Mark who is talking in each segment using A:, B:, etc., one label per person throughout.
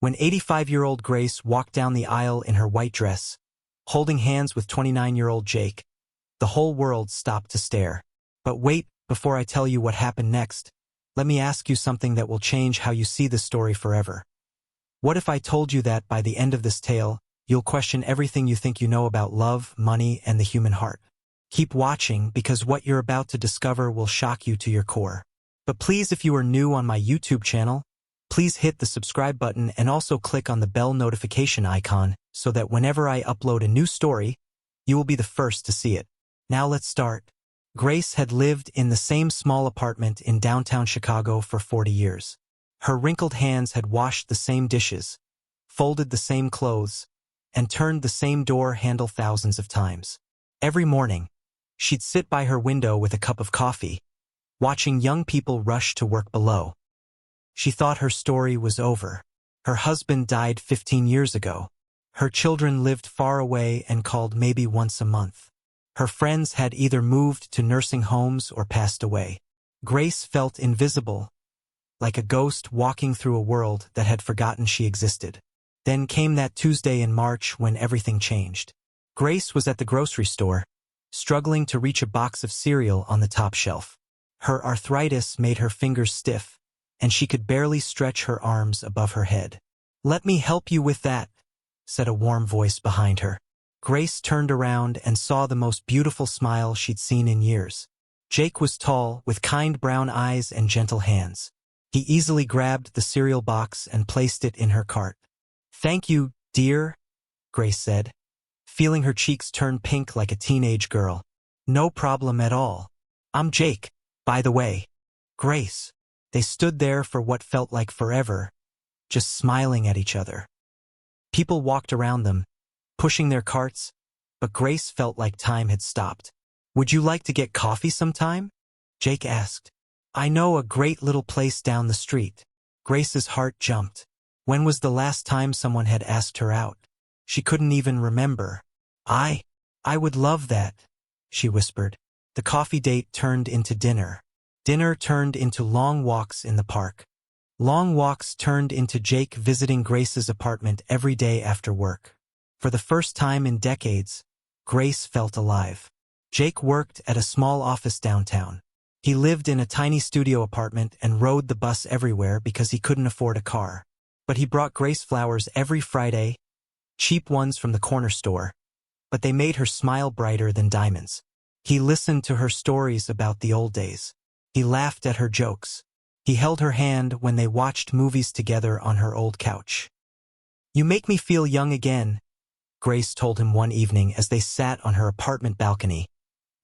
A: When 85-year-old Grace walked down the aisle in her white dress, holding hands with 29-year-old Jake, the whole world stopped to stare. But wait, before I tell you what happened next, let me ask you something that will change how you see this story forever. What if I told you that by the end of this tale, you'll question everything you think you know about love, money, and the human heart? Keep watching, because what you're about to discover will shock you to your core. But please, if you are new on my YouTube channel, please hit the subscribe button and also click on the bell notification icon so that whenever I upload a new story, you will be the first to see it. Now let's start. Grace had lived in the same small apartment in downtown Chicago for 40 years. Her wrinkled hands had washed the same dishes, folded the same clothes, and turned the same door handle thousands of times. Every morning, she'd sit by her window with a cup of coffee, watching young people rush to work below. She thought her story was over. Her husband died 15 years ago. Her children lived far away and called maybe once a month. Her friends had either moved to nursing homes or passed away. Grace felt invisible, like a ghost walking through a world that had forgotten she existed. Then came that Tuesday in March when everything changed. Grace was at the grocery store, struggling to reach a box of cereal on the top shelf. Her arthritis made her fingers stiff, and she could barely stretch her arms above her head. "Let me help you with that," said a warm voice behind her. Grace turned around and saw the most beautiful smile she'd seen in years. Jake was tall, with kind brown eyes and gentle hands. He easily grabbed the cereal box and placed it in her cart. "Thank you, dear," Grace said, feeling her cheeks turn pink like a teenage girl. "No problem at all. I'm Jake, by the way." Grace. They stood there for what felt like forever, just smiling at each other. People walked around them, pushing their carts, but Grace felt like time had stopped. "Would you like to get coffee sometime?" Jake asked. "I know a great little place down the street." Grace's heart jumped. When was the last time someone had asked her out? She couldn't even remember. I would love that," she whispered. The coffee date turned into dinner. Dinner turned into long walks in the park. Long walks turned into Jake visiting Grace's apartment every day after work. For the first time in decades, Grace felt alive. Jake worked at a small office downtown. He lived in a tiny studio apartment and rode the bus everywhere because he couldn't afford a car. But he brought Grace flowers every Friday, cheap ones from the corner store, but they made her smile brighter than diamonds. He listened to her stories about the old days. He laughed at her jokes. He held her hand when they watched movies together on her old couch. "You make me feel young again," Grace told him one evening as they sat on her apartment balcony,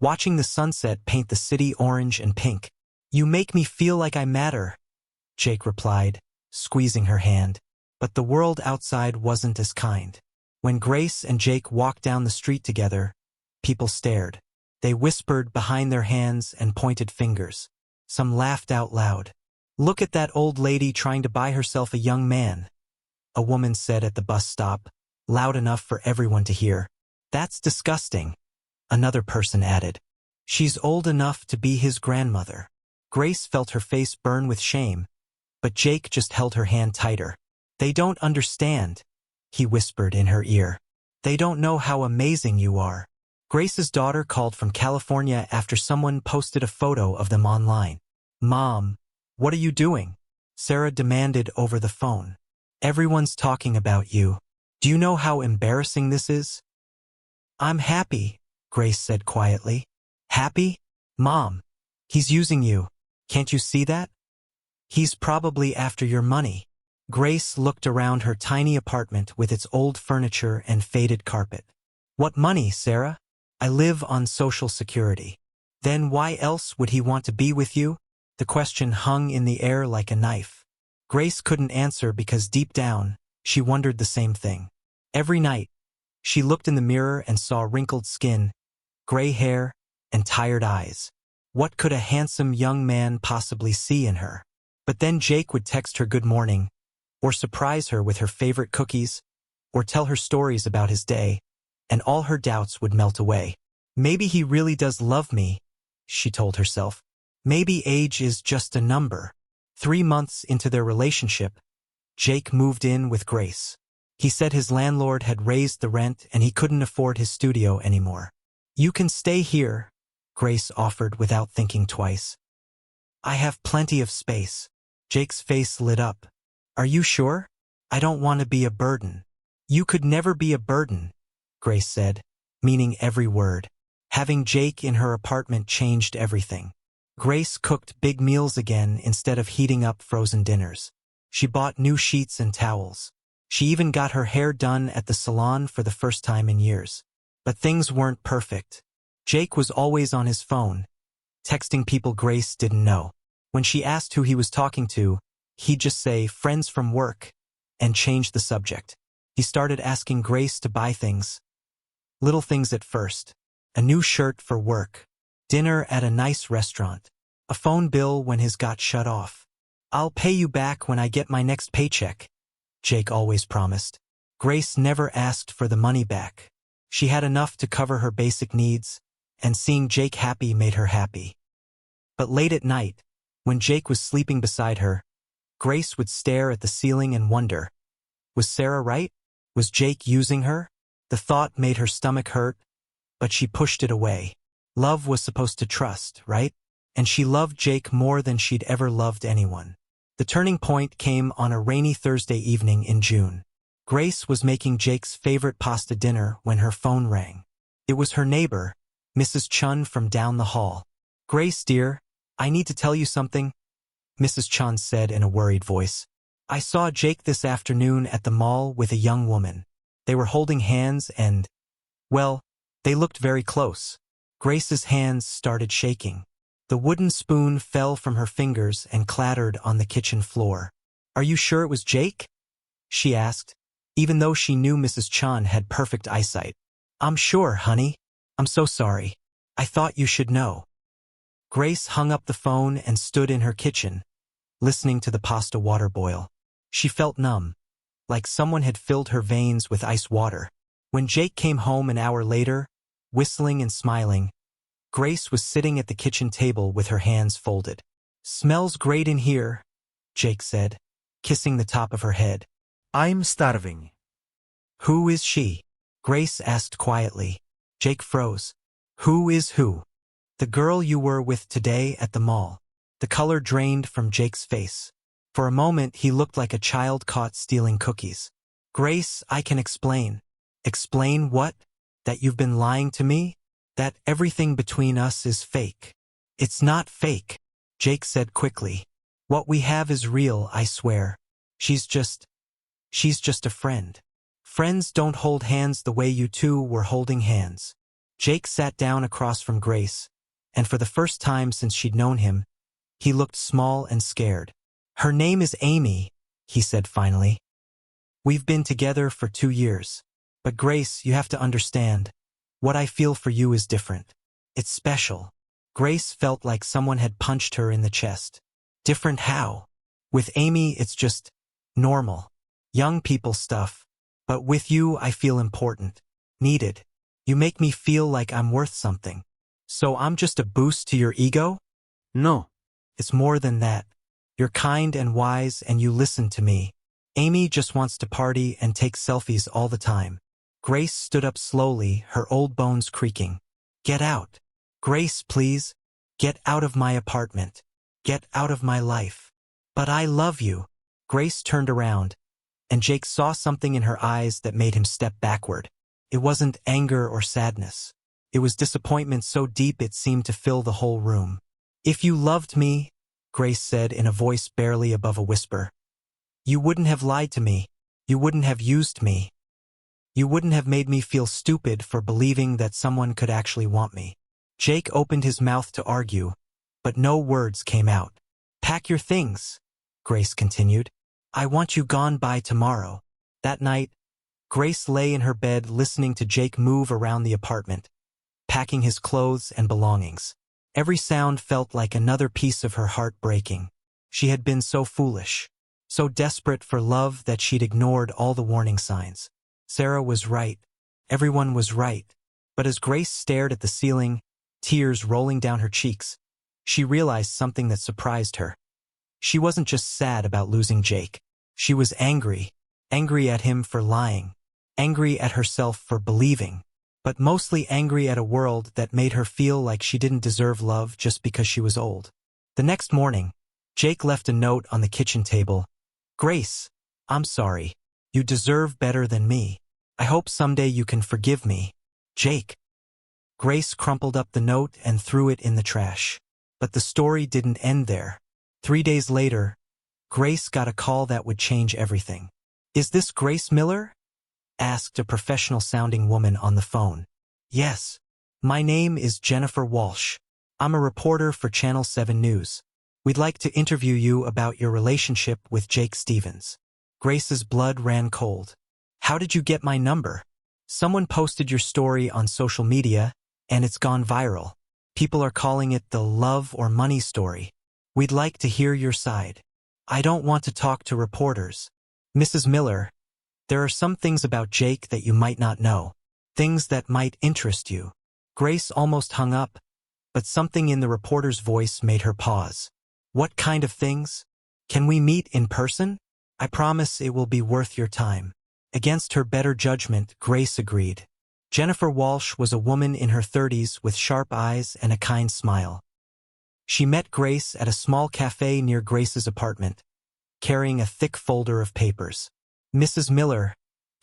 A: watching the sunset paint the city orange and pink. "You make me feel like I matter," Jake replied, squeezing her hand. But the world outside wasn't as kind. When Grace and Jake walked down the street together, people stared. They whispered behind their hands and pointed fingers. Some laughed out loud. "Look at that old lady trying to buy herself a young man," a woman said at the bus stop, loud enough for everyone to hear. "That's disgusting," another person added. "She's old enough to be his grandmother." Grace felt her face burn with shame, but Jake just held her hand tighter. "They don't understand," he whispered in her ear. "They don't know how amazing you are." Grace's daughter called from California after someone posted a photo of them online. "Mom, what are you doing?" Sarah demanded over the phone. "Everyone's talking about you. Do you know how embarrassing this is?" "I'm happy," Grace said quietly. "Happy? Mom, he's using you. Can't you see that? He's probably after your money." Grace looked around her tiny apartment with its old furniture and faded carpet. "What money, Sarah? I live on Social Security." "Then why else would he want to be with you?" The question hung in the air like a knife. Grace couldn't answer because deep down, she wondered the same thing. Every night, she looked in the mirror and saw wrinkled skin, gray hair, and tired eyes. What could a handsome young man possibly see in her? But then Jake would text her good morning, or surprise her with her favorite cookies, or tell her stories about his day, and all her doubts would melt away. "Maybe he really does love me," she told herself. "Maybe age is just a number." 3 months into their relationship, Jake moved in with Grace. He said his landlord had raised the rent and he couldn't afford his studio anymore. "You can stay here," Grace offered without thinking twice. "I have plenty of space." Jake's face lit up. "Are you sure? I don't want to be a burden." "You could never be a burden," Grace said, meaning every word. Having Jake in her apartment changed everything. Grace cooked big meals again instead of heating up frozen dinners. She bought new sheets and towels. She even got her hair done at the salon for the first time in years. But things weren't perfect. Jake was always on his phone, texting people Grace didn't know. When she asked who he was talking to, he'd just say, "Friends from work," and change the subject. He started asking Grace to buy things. Little things at first. A new shirt for work. Dinner at a nice restaurant. A phone bill when his got shut off. "I'll pay you back when I get my next paycheck," Jake always promised. Grace never asked for the money back. She had enough to cover her basic needs, and seeing Jake happy made her happy. But late at night, when Jake was sleeping beside her, Grace would stare at the ceiling and wonder, was Sarah right? Was Jake using her? The thought made her stomach hurt, but she pushed it away. Love was supposed to trust, right? And she loved Jake more than she'd ever loved anyone. The turning point came on a rainy Thursday evening in June. Grace was making Jake's favorite pasta dinner when her phone rang. It was her neighbor, Mrs. Chun from down the hall. "Grace, dear, I need to tell you something," Mrs. Chun said in a worried voice. "I saw Jake this afternoon at the mall with a young woman. They were holding hands and, well, they looked very close." Grace's hands started shaking. The wooden spoon fell from her fingers and clattered on the kitchen floor. "Are you sure it was Jake?" she asked, even though she knew Mrs. Chun had perfect eyesight. "I'm sure, honey. I'm so sorry. I thought you should know." Grace hung up the phone and stood in her kitchen, listening to the pasta water boil. She felt numb, like someone had filled her veins with ice water. When Jake came home an hour later, whistling and smiling, Grace was sitting at the kitchen table with her hands folded. "Smells great in here," Jake said, kissing the top of her head.
B: "I'm starving."
A: "Who is she?" Grace asked quietly. Jake froze. "Who is who?" "The girl you were with today at the mall." The color drained from Jake's face. For a moment, he looked like a child caught stealing cookies. "Grace, I can explain." "Explain what? That you've been lying to me? That everything between us is fake?" "It's not fake," Jake said quickly. "What we have is real, I swear. She's just a friend. Friends don't hold hands the way you two were holding hands." Jake sat down across from Grace, and for the first time since she'd known him, he looked small and scared. "Her name is Amy," he said finally. "We've been together for 2 years. But Grace, you have to understand. What I feel for you is different. It's special." Grace felt like someone had punched her in the chest. "Different how?" "With Amy, it's just normal. Young people stuff. But with you, I feel important. Needed. You make me feel like I'm worth something." "So I'm just a boost to your ego?"
B: "No."
A: "It's more than that. You're kind and wise and you listen to me. Amy just wants to party and take selfies all the time." Grace stood up slowly, her old bones creaking. "Get out. Grace, please. Get out of my apartment. Get out of my life." "But I love you." Grace turned around, and Jake saw something in her eyes that made him step backward. It wasn't anger or sadness. It was disappointment so deep it seemed to fill the whole room. "If you loved me," Grace said in a voice barely above a whisper, "you wouldn't have lied to me. You wouldn't have used me. You wouldn't have made me feel stupid for believing that someone could actually want me." Jake opened his mouth to argue, but no words came out. "Pack your things," Grace continued. "I want you gone by tomorrow." That night, Grace lay in her bed listening to Jake move around the apartment, packing his clothes and belongings. Every sound felt like another piece of her heart breaking. She had been so foolish, so desperate for love that she'd ignored all the warning signs. Sarah was right. Everyone was right. But as Grace stared at the ceiling, tears rolling down her cheeks, she realized something that surprised her. She wasn't just sad about losing Jake. She was angry. Angry at him for lying. Angry at herself for believing. But mostly angry at a world that made her feel like she didn't deserve love just because she was old. The next morning, Jake left a note on the kitchen table. Grace, I'm sorry. You deserve better than me. I hope someday you can forgive me. Jake. Grace crumpled up the note and threw it in the trash. But the story didn't end there. 3 days later, Grace got a call that would change everything. Is this Grace Miller? Asked a professional-sounding woman on the phone. Yes. My name is Jennifer Walsh. I'm a reporter for Channel 7 News. We'd like to interview you about your relationship with Jake Stevens. Grace's blood ran cold. How did you get my number? Someone posted your story on social media, and it's gone viral. People are calling it the love or money story. We'd like to hear your side. I don't want to talk to reporters. Mrs. Miller, there are some things about Jake that you might not know. Things that might interest you. Grace almost hung up, but something in the reporter's voice made her pause. What kind of things? Can we meet in person? I promise it will be worth your time. Against her better judgment, Grace agreed. Jennifer Walsh was a woman in her 30s with sharp eyes and a kind smile. She met Grace at a small cafe near Grace's apartment, carrying a thick folder of papers. Mrs. Miller,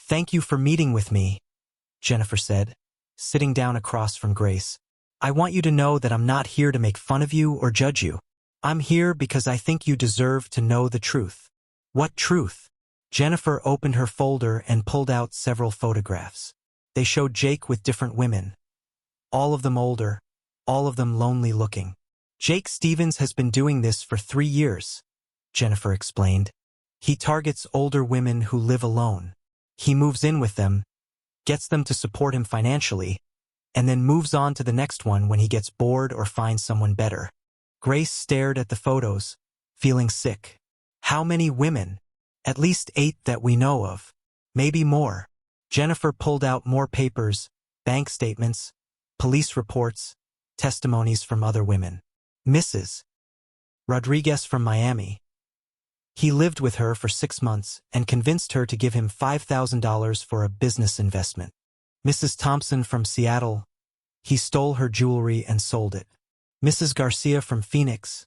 A: thank you for meeting with me, Jennifer said, sitting down across from Grace. I want you to know that I'm not here to make fun of you or judge you. I'm here because I think you deserve to know the truth. What truth? Jennifer opened her folder and pulled out several photographs. They showed Jake with different women. All of them older, all of them lonely-looking. Jake Stevens has been doing this for 3 years, Jennifer explained. He targets older women who live alone. He moves in with them, gets them to support him financially, and then moves on to the next one when he gets bored or finds someone better. Grace stared at the photos, feeling sick. How many women? At least 8 that we know of. Maybe more. Jennifer pulled out more papers, bank statements, police reports, testimonies from other women. Mrs. Rodriguez from Miami. He lived with her for 6 months and convinced her to give him $5,000 for a business investment. Mrs. Thompson from Seattle. He stole her jewelry and sold it. Mrs. Garcia from Phoenix.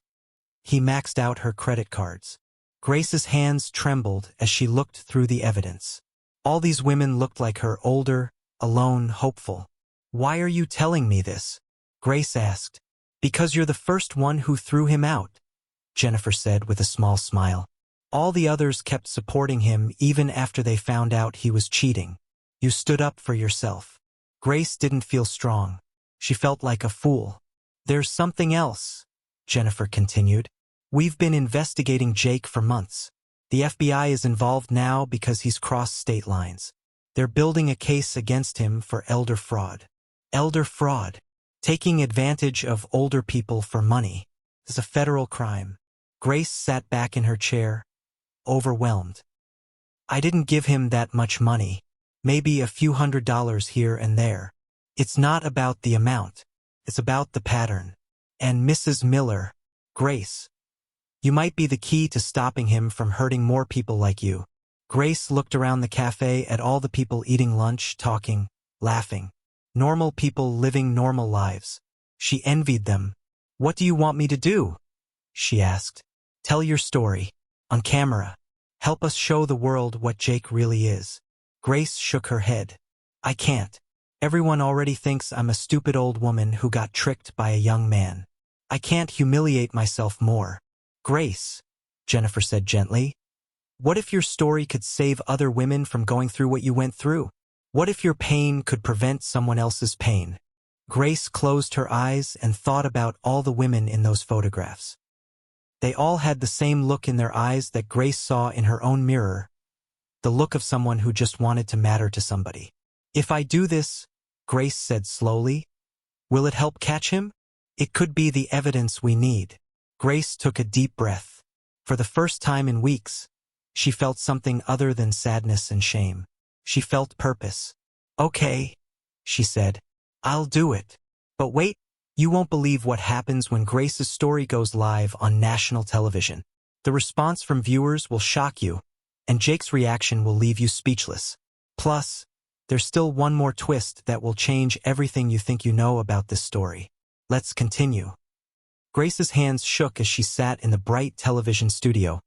A: He maxed out her credit cards. Grace's hands trembled as she looked through the evidence. All these women looked like her, older, alone, hopeful. Why are you telling me this? Grace asked. Because you're the first one who threw him out, Jennifer said with a small smile. All the others kept supporting him even after they found out he was cheating. You stood up for yourself. Grace didn't feel strong. She felt like a fool. There's something else, Jennifer continued. We've been investigating Jake for months. The FBI is involved now because he's crossed state lines. They're building a case against him for elder fraud. Elder fraud. Taking advantage of older people for money is a federal crime. Grace sat back in her chair, overwhelmed. I didn't give him that much money. Maybe a few $100s here and there. It's not about the amount. It's about the pattern. And Mrs. Miller, Grace, you might be the key to stopping him from hurting more people like you. Grace looked around the cafe at all the people eating lunch, talking, laughing. Normal people living normal lives. She envied them. What do you want me to do? She asked. Tell your story. On camera. Help us show the world what Jake really is. Grace shook her head. I can't. Everyone already thinks I'm a stupid old woman who got tricked by a young man. I can't humiliate myself more. Grace, Jennifer said gently. What if your story could save other women from going through what you went through? What if your pain could prevent someone else's pain? Grace closed her eyes and thought about all the women in those photographs. They all had the same look in their eyes that Grace saw in her own mirror, the look of someone who just wanted to matter to somebody. If I do this, Grace said slowly, will it help catch him? It could be the evidence we need. Grace took a deep breath. For the first time in weeks, she felt something other than sadness and shame. She felt purpose. Okay, she said. I'll do it. But wait, you won't believe what happens when Grace's story goes live on national television. The response from viewers will shock you. and Jake's reaction will leave you speechless. Plus, there's still one more twist that will change everything you think you know about this story. Let's continue. Grace's hands shook as she sat in the bright television studio,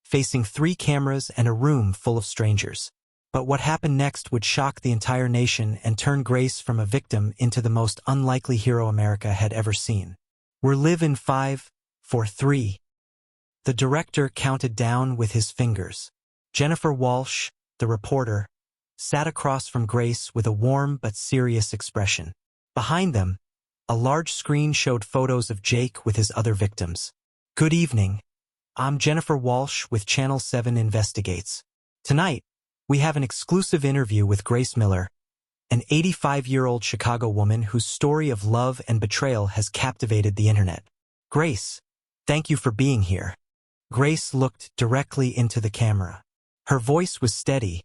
A: facing 3 cameras and a room full of strangers. But what happened next would shock the entire nation and turn Grace from a victim into the most unlikely hero America had ever seen. We're live in 5, 4, 3. The director counted down with his fingers. Jennifer Walsh, the reporter, sat across from Grace with a warm but serious expression. Behind them, a large screen showed photos of Jake with his other victims. Good evening. I'm Jennifer Walsh with Channel 7 Investigates. Tonight, we have an exclusive interview with Grace Miller, an 85-year-old Chicago woman whose story of love and betrayal has captivated the internet. Grace, thank you for being here. Grace looked directly into the camera. Her voice was steady,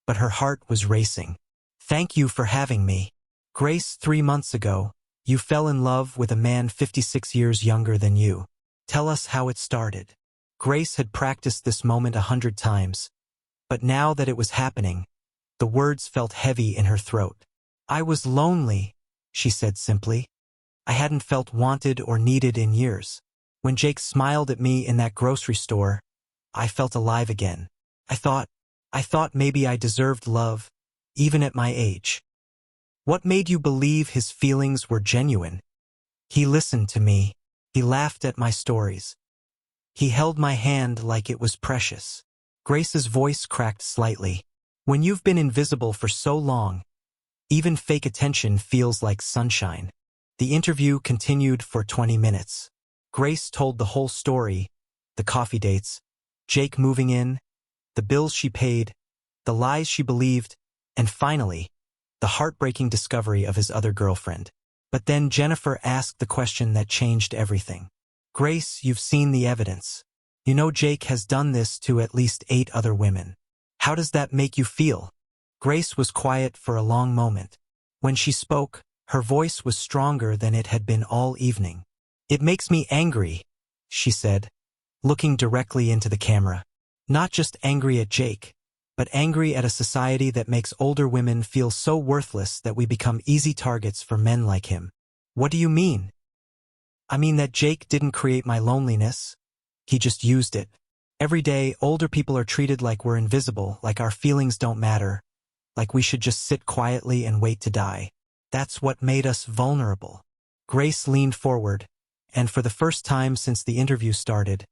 A: but her heart was racing. Thank you for having me. Grace, 3 months ago, you fell in love with a man 56 years younger than you. Tell us how it started. Grace had practiced this moment 100 times, but now that it was happening, the words felt heavy in her throat. I was lonely, she said simply. I hadn't felt wanted or needed in years. When Jake smiled at me in that grocery store, I felt alive again. I thought maybe I deserved love, even at my age. What made you believe his feelings were genuine? He listened to me. He laughed at my stories. He held my hand like it was precious. Grace's voice cracked slightly. When you've been invisible for so long, even fake attention feels like sunshine. The interview continued for 20 minutes. Grace told the whole story, the coffee dates, Jake moving in, the bills she paid, the lies she believed, and finally, the heartbreaking discovery of his other girlfriend. But then Jennifer asked the question that changed everything. Grace, you've seen the evidence. You know Jake has done this to at least 8 other women. How does that make you feel? Grace was quiet for a long moment. When she spoke, her voice was stronger than it had been all evening. It makes me angry, she said, looking directly into the camera. Not just angry at Jake, but angry at a society that makes older women feel so worthless that we become easy targets for men like him. What do you mean? I mean that Jake didn't create my loneliness. He just used it. Every day, older people are treated like we're invisible, like our feelings don't matter, like we should just sit quietly and wait to die. That's what made us vulnerable. Grace leaned forward, and for the first time since the interview started,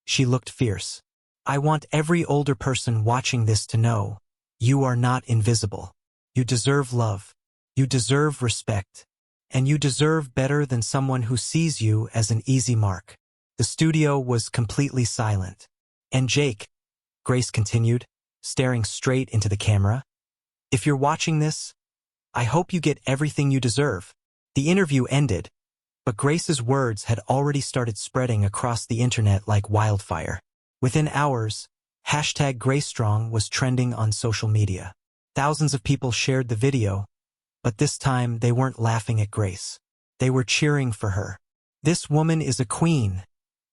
A: she looked fierce. I want every older person watching this to know, you are not invisible. You deserve love. You deserve respect. And you deserve better than someone who sees you as an easy mark. The studio was completely silent. And Jake, Grace continued, staring straight into the camera, if you're watching this, I hope you get everything you deserve. The interview ended, but Grace's words had already started spreading across the internet like wildfire. Within hours, #GraceStrong was trending on social media. Thousands of people shared the video, but this time they weren't laughing at Grace. They were cheering for her. This woman is a queen,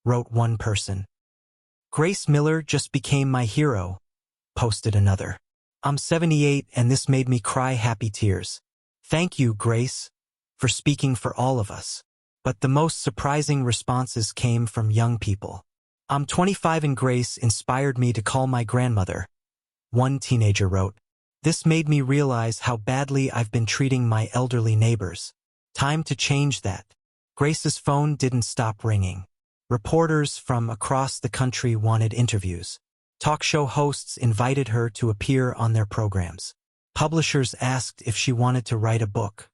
A: wrote one person. Grace Miller just became my hero, posted another. I'm 78 and this made me cry happy tears. Thank you, Grace, for speaking for all of us. But the most surprising responses came from young people. I'm 25 and Grace inspired me to call my grandmother, one teenager wrote. This made me realize how badly I've been treating my elderly neighbors. Time to change that. Grace's phone didn't stop ringing. Reporters from across the country wanted interviews. Talk show hosts invited her to appear on their programs. Publishers asked if she wanted to write a book.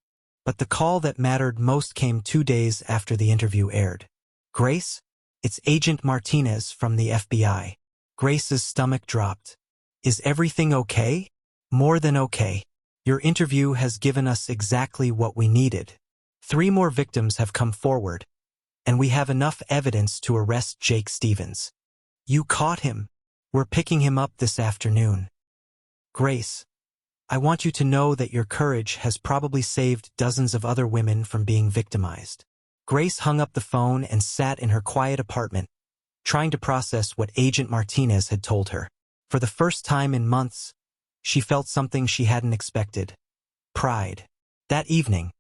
A: But the call that mattered most came 2 days after the interview aired. Grace? It's Agent Martinez from the FBI. Grace's stomach dropped. Is everything okay? More than okay. Your interview has given us exactly what we needed. 3 more victims have come forward, and we have enough evidence to arrest Jake Stevens. You caught him. We're picking him up this afternoon. Grace, I want you to know that your courage has probably saved dozens of other women from being victimized. Grace hung up the phone and sat in her quiet apartment, trying to process what Agent Martinez had told her. For the first time in months, she felt something she hadn't expected. Pride. That evening,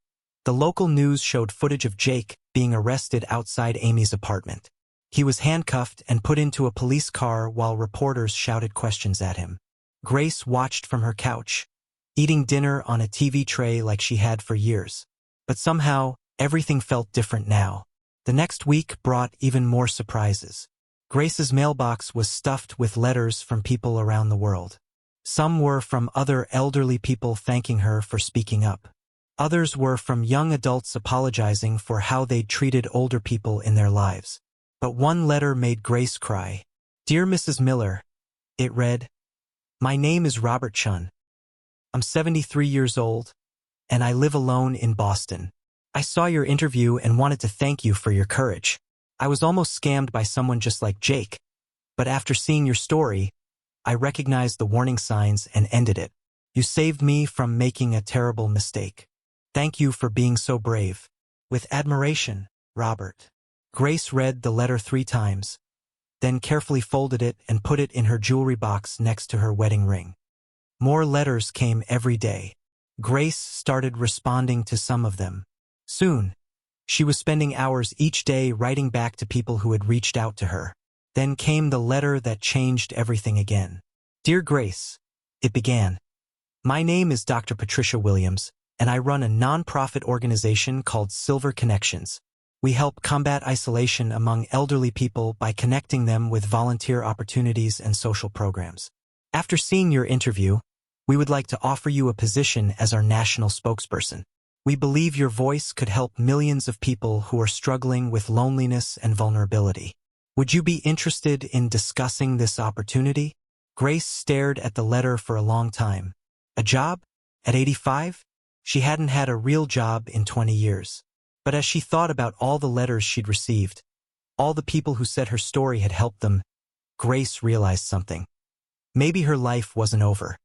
A: the local news showed footage of Jake being arrested outside Amy's apartment. He was handcuffed and put into a police car while reporters shouted questions at him. Grace watched from her couch, eating dinner on a TV tray like she had for years. But somehow, everything felt different now. The next week brought even more surprises. Grace's mailbox was stuffed with letters from people around the world. Some were from other elderly people thanking her for speaking up. Others were from young adults apologizing for how they'd treated older people in their lives. But one letter made Grace cry. "Dear Mrs. Miller," it read, "My name is Robert Chun. I'm 73 years old, and I live alone in Boston. I saw your interview and wanted to thank you for your courage. I was almost scammed by someone just like Jake, but after seeing your story, I recognized the warning signs and ended it. You saved me from making a terrible mistake. Thank you for being so brave. With admiration, Robert." Grace read the letter 3 times, then carefully folded it and put it in her jewelry box next to her wedding ring. More letters came every day. Grace started responding to some of them. Soon, she was spending hours each day writing back to people who had reached out to her. Then came the letter that changed everything again. "Dear Grace," it began. "My name is Dr. Patricia Williams, and I run a non-profit organization called Silver Connections. We help combat isolation among elderly people by connecting them with volunteer opportunities and social programs. After seeing your interview, we would like to offer you a position as our national spokesperson. We believe your voice could help millions of people who are struggling with loneliness and vulnerability. Would you be interested in discussing this opportunity?" Grace stared at the letter for a long time. A job? At 85? She hadn't had a real job in 20 years. But as she thought about all the letters she'd received, all the people who said her story had helped them, Grace realized something. Maybe her life wasn't over.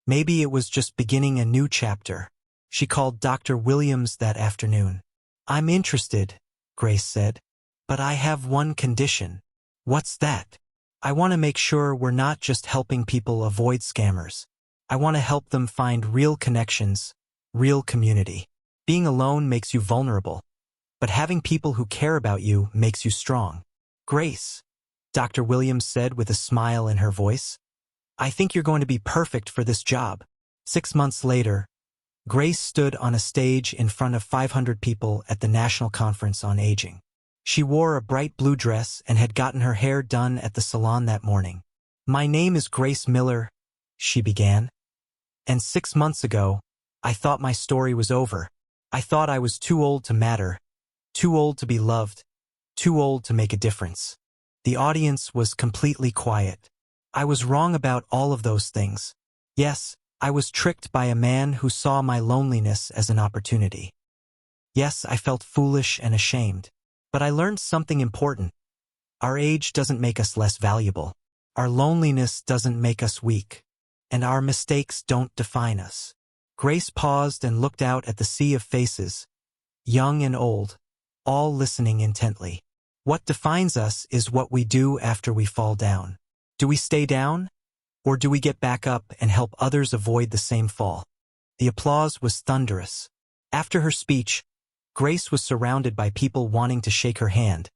A: Maybe it was just beginning a new chapter. She called Dr. Williams that afternoon. "I'm interested," Grace said, "but I have one condition." "What's that?" "I want to make sure we're not just helping people avoid scammers. I want to help them find real connections, real community. Being alone makes you vulnerable, but having people who care about you makes you strong." "Grace," Dr. Williams said with a smile in her voice, "I think you're going to be perfect for this job." 6 months later, Grace stood on a stage in front of 500 people at the National Conference on Aging. She wore a bright blue dress and had gotten her hair done at the salon that morning. "My name is Grace Miller," she began, "and 6 months ago, I thought my story was over. I thought I was too old to matter, too old to be loved, too old to make a difference." The audience was completely quiet. "I was wrong about all of those things. Yes, I was tricked by a man who saw my loneliness as an opportunity. Yes, I felt foolish and ashamed. But I learned something important. Our age doesn't make us less valuable. Our loneliness doesn't make us weak. And our mistakes don't define us." Grace paused and looked out at the sea of faces, young and old, all listening intently. What defines us is what we do after we fall down. Do we stay down? Or do we get back up and help others avoid the same fall? The applause was thunderous. After her speech, Grace was surrounded by people wanting to shake her hand,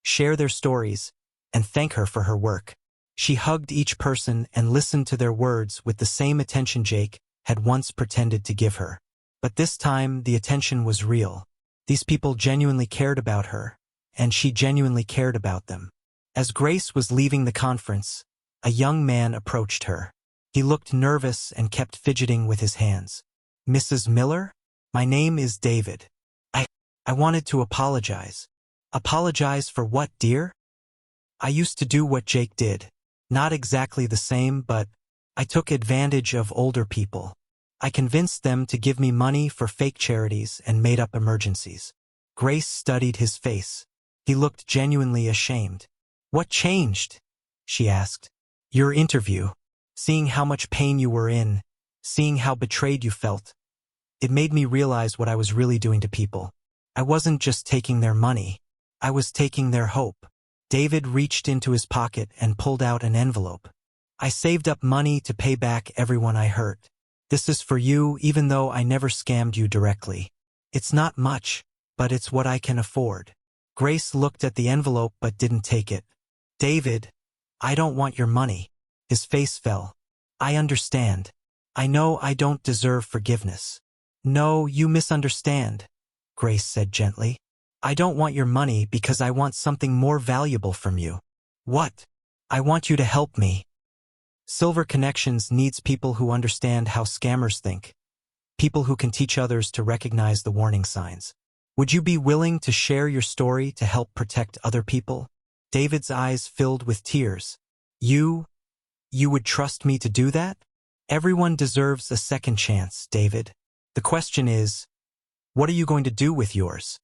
A: share their stories, and thank her for her work. She hugged each person and listened to their words with the same attention Jake had once pretended to give her. But this time, the attention was real. These people genuinely cared about her, and she genuinely cared about them. As Grace was leaving the conference, a young man approached her. He looked nervous and kept fidgeting with his hands. "Mrs. Miller? My name is David. I wanted to apologize." "Apologize for what, dear?" "I used to do what Jake did. Not exactly the same, but I took advantage of older people. I convinced them to give me money for fake charities and made up emergencies." Grace studied his face. He looked genuinely ashamed. "What changed?" she asked. "Your interview. Seeing how much pain you were in, seeing how betrayed you felt. It made me realize what I was really doing to people. I wasn't just taking their money. I was taking their hope." David reached into his pocket and pulled out an envelope. I saved up money to pay back everyone I hurt. This is for you, even though I never scammed you directly. It's not much, but it's what I can afford." Grace looked at the envelope but didn't take it. "David, I don't want your money." His face fell. "I understand. I know I don't deserve forgiveness." "No, you misunderstand," Grace said gently. "I don't want your money because I want something more valuable from you." "What?" "I want you to help me." Silver Connections needs people who understand how scammers think, people who can teach others to recognize the warning signs. Would you be willing to share your story to help protect other people? David's eyes filled with tears. You would trust me to do that? Everyone deserves a second chance, David. The question is, what are you going to do with yours?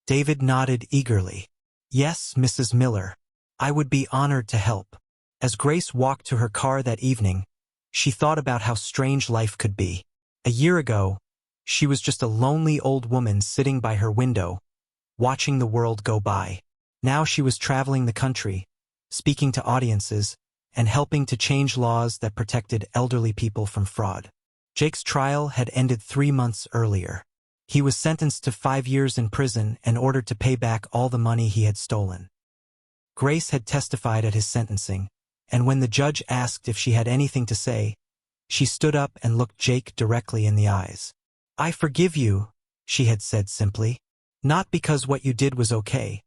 A: David nodded eagerly. Yes, Mrs. Miller. I would be honored to help. As Grace walked to her car that evening, she thought about how strange life could be. A year ago, she was just a lonely old woman sitting by her window, watching the world go by. Now she was traveling the country, speaking to audiences, and helping to change laws that protected elderly people from fraud. Jake's trial had ended 3 months earlier. He was sentenced to 5 years in prison and ordered to pay back all the money he had stolen. Grace had testified at his sentencing, and when the judge asked if she had anything to say, she stood up and looked Jake directly in the eyes. I forgive you, she had said simply. Not because what you did was okay,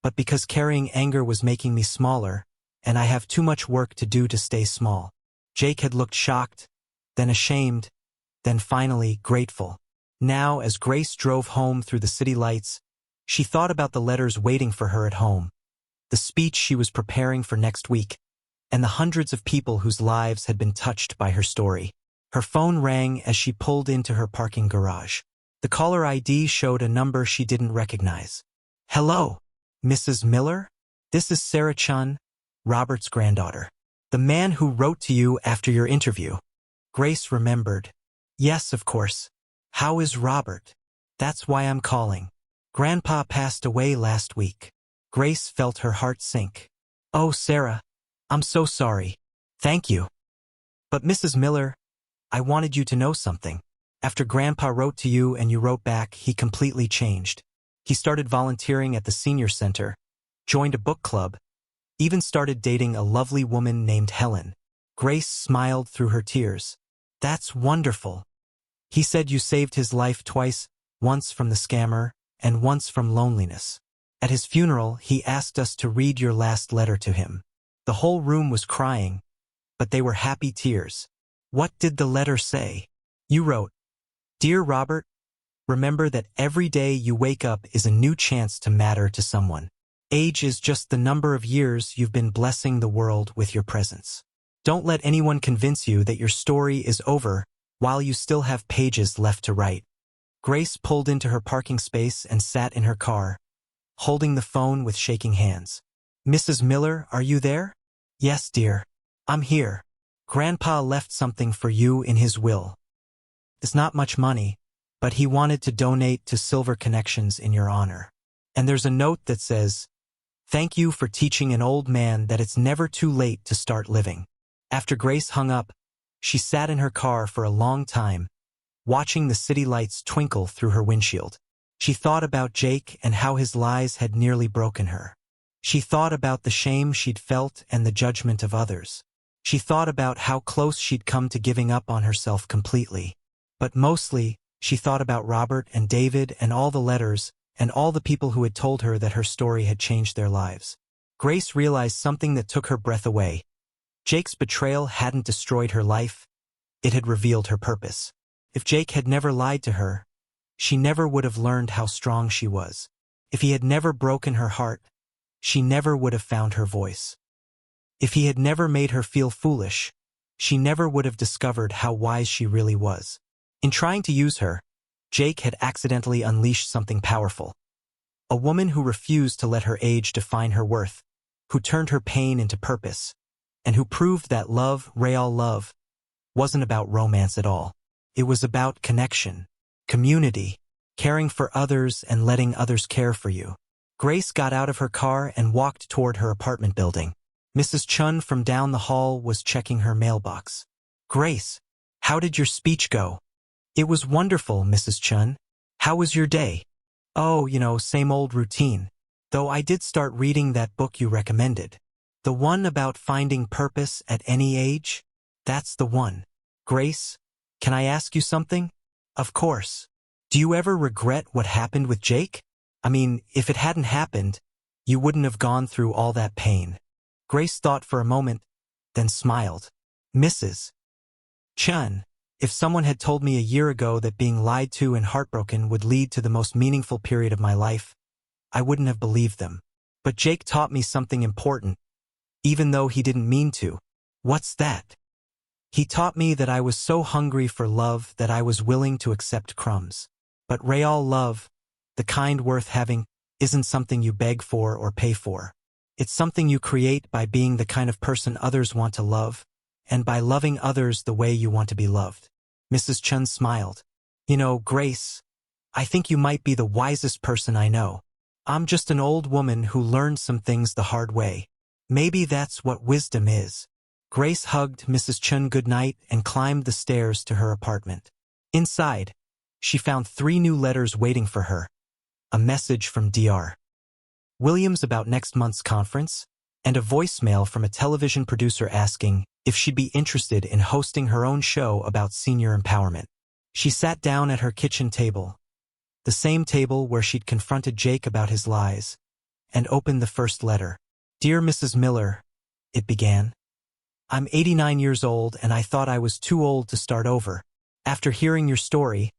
A: but because carrying anger was making me smaller, and I have too much work to do to stay small. Jake had looked shocked, then ashamed, then finally grateful. Now, as Grace drove home through the city lights, she thought about the letters waiting for her at home, the speech she was preparing for next week, and the hundreds of people whose lives had been touched by her story. Her phone rang as she pulled into her parking garage. The caller ID showed a number she didn't recognize. Hello, Mrs. Miller? This is Sarah Chun, Robert's granddaughter. The man who wrote to you after your interview. Grace remembered. Yes, of course. How is Robert? That's why I'm calling. Grandpa passed away last week. Grace felt her heart sink. Oh, Sarah, I'm so sorry. Thank you. But Mrs. Miller, I wanted you to know something. After Grandpa wrote to you and you wrote back, he completely changed. He started volunteering at the senior center, joined a book club, even started dating a lovely woman named Helen. Grace smiled through her tears. That's wonderful. He said you saved his life twice, once from the scammer and once from loneliness. At his funeral, he asked us to read your last letter to him. The whole room was crying, but they were happy tears. What did the letter say? You wrote, Dear Robert, remember that every day you wake up is a new chance to matter to someone. Age is just the number of years you've been blessing the world with your presence. Don't let anyone convince you that your story is over while you still have pages left to write. Grace pulled into her parking space and sat in her car, holding the phone with shaking hands. Mrs. Miller, are you there? Yes, dear. I'm here. Grandpa left something for you in his will. It's not much money, but he wanted to donate to Silver Connections in your honor. And there's a note that says, Thank you for teaching an old man that it's never too late to start living. After Grace hung up, she sat in her car for a long time, watching the city lights twinkle through her windshield. She thought about Jake and how his lies had nearly broken her. She thought about the shame she'd felt and the judgment of others. She thought about how close she'd come to giving up on herself completely. But mostly, she thought about Robert and David and all the letters and all the people who had told her that her story had changed their lives. Grace realized something that took her breath away. Jake's betrayal hadn't destroyed her life. It had revealed her purpose. If Jake had never lied to her, she never would have learned how strong she was. If he had never broken her heart, she never would have found her voice. If he had never made her feel foolish, she never would have discovered how wise she really was. In trying to use her, Jake had accidentally unleashed something powerful. A woman who refused to let her age define her worth, who turned her pain into purpose, and who proved that love, real love, wasn't about romance at all. It was about connection, community, caring for others and letting others care for you. Grace got out of her car and walked toward her apartment building. Mrs. Chun from down the hall was checking her mailbox. Grace, how did your speech go? It was wonderful, Mrs. Chun. How was your day? Oh, same old routine. Though I did start reading that book you recommended. The one about finding purpose at any age? That's the one. Grace, can I ask you something? Of course. Do you ever regret what happened with Jake? I mean, if it hadn't happened, you wouldn't have gone through all that pain. Grace thought for a moment, then smiled. Mrs. Chun, if someone had told me a year ago that being lied to and heartbroken would lead to the most meaningful period of my life, I wouldn't have believed them. But Jake taught me something important, even though he didn't mean to. What's that? He taught me that I was so hungry for love that I was willing to accept crumbs. But real love, the kind worth having, isn't something you beg for or pay for. It's something you create by being the kind of person others want to love, and by loving others the way you want to be loved. Mrs. Chun smiled. Grace, I think you might be the wisest person I know. I'm just an old woman who learned some things the hard way. Maybe that's what wisdom is. Grace hugged Mrs. Chun goodnight and climbed the stairs to her apartment. Inside, she found 3 new letters waiting for her. A message from Dr. Williams about next month's conference, and a voicemail from a television producer asking if she'd be interested in hosting her own show about senior empowerment. She sat down at her kitchen table, the same table where she'd confronted Jake about his lies, and opened the first letter. Dear Mrs. Miller, it began. I'm 89 years old and I thought I was too old to start over. After hearing your story,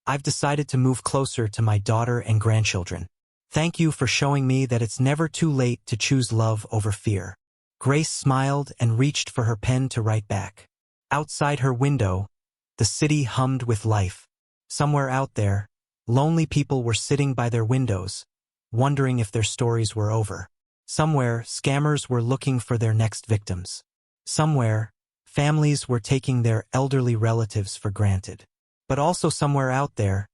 A: I've decided to move closer to my daughter and grandchildren. Thank you for showing me that it's never too late to choose love over fear. Grace smiled and reached for her pen to write back. Outside her window, the city hummed with life. Somewhere out there, lonely people were sitting by their windows, wondering if their stories were over. Somewhere, scammers were looking for their next victims. Somewhere, families were taking their elderly relatives for granted. But also somewhere out there,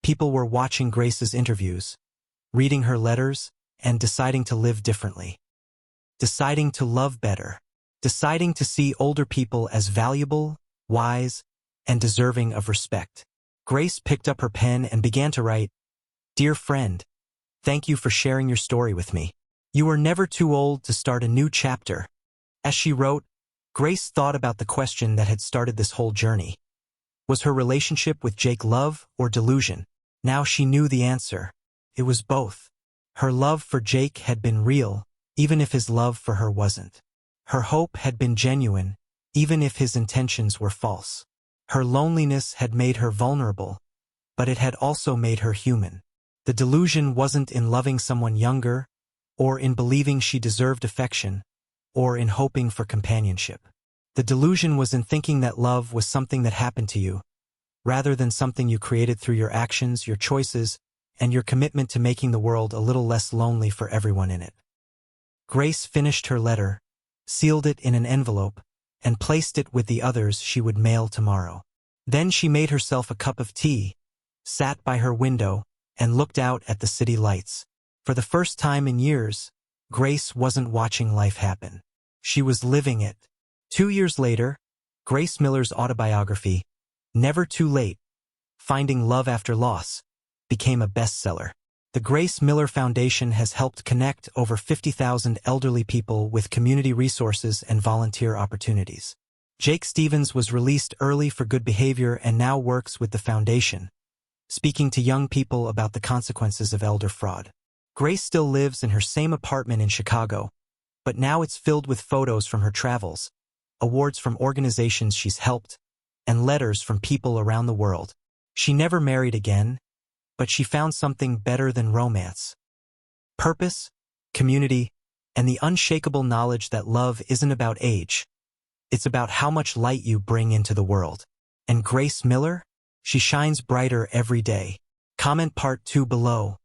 A: people were watching Grace's interviews, reading her letters, and deciding to live differently. Deciding to love better. Deciding to see older people as valuable, wise, and deserving of respect. Grace picked up her pen and began to write, Dear friend, thank you for sharing your story with me. You are never too old to start a new chapter. As she wrote, Grace thought about the question that had started this whole journey. Was her relationship with Jake love or delusion? Now she knew the answer. It was both. Her love for Jake had been real, even if his love for her wasn't. Her hope had been genuine, even if his intentions were false. Her loneliness had made her vulnerable, but it had also made her human. The delusion wasn't in loving someone younger, or in believing she deserved affection, or in hoping for companionship. The delusion was in thinking that love was something that happened to you, rather than something you created through your actions, your choices, and your commitment to making the world a little less lonely for everyone in it. Grace finished her letter, sealed it in an envelope, and placed it with the others she would mail tomorrow. Then she made herself a cup of tea, sat by her window, and looked out at the city lights. For the first time in years, Grace wasn't watching life happen. She was living it. 2 years later, Grace Miller's autobiography, Never Too Late, Finding Love After Loss, became a bestseller. The Grace Miller Foundation has helped connect over 50,000 elderly people with community resources and volunteer opportunities. Jake Stevens was released early for good behavior and now works with the foundation, speaking to young people about the consequences of elder fraud. Grace still lives in her same apartment in Chicago, but now it's filled with photos from her travels, awards from organizations she's helped, and letters from people around the world. She never married again, but she found something better than romance. Purpose, community, and the unshakable knowledge that love isn't about age. It's about how much light you bring into the world. And Grace Miller? She shines brighter every day. Comment part 2 below.